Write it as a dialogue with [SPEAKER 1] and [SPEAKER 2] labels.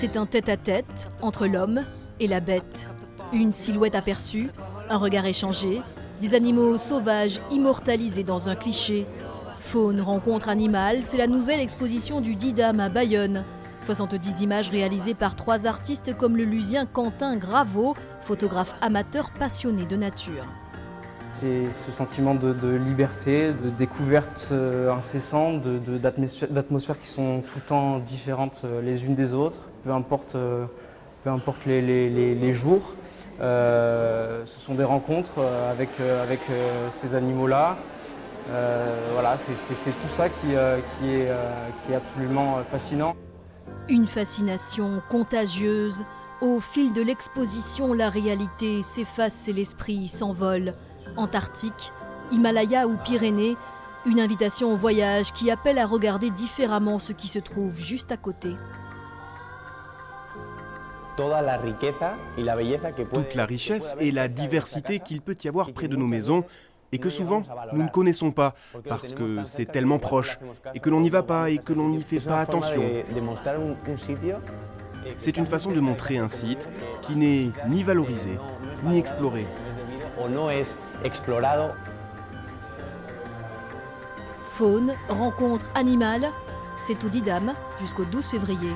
[SPEAKER 1] C'est un tête-à-tête entre l'homme et la bête. Une silhouette aperçue, un regard échangé, des animaux sauvages immortalisés dans un cliché. Faune rencontre animal, c'est la nouvelle exposition du Didam à Bayonne. 70 images réalisées par 3 artistes comme le Lusien Quentin Graveau, photographe amateur passionné de nature.
[SPEAKER 2] C'est ce sentiment de liberté, de découverte incessante, d'atmosphères qui sont tout le temps différentes les unes des autres, peu importe les jours. Ce sont des rencontres avec ces animaux-là. Voilà, c'est tout ça qui est absolument fascinant.
[SPEAKER 1] Une fascination contagieuse. Au fil de l'exposition, la réalité s'efface et l'esprit s'envole. Antarctique, Himalaya ou Pyrénées, une invitation au voyage qui appelle à regarder différemment ce qui se trouve juste à côté.
[SPEAKER 3] Toute la richesse et la diversité qu'il peut y avoir près de nos maisons et que souvent nous ne connaissons pas parce que c'est tellement proche et que l'on n'y va pas et que l'on n'y fait pas attention. C'est une façon de montrer un site qui n'est ni valorisé ni exploré.
[SPEAKER 1] Faune, rencontre animale, c'est au Didam jusqu'au 12 février.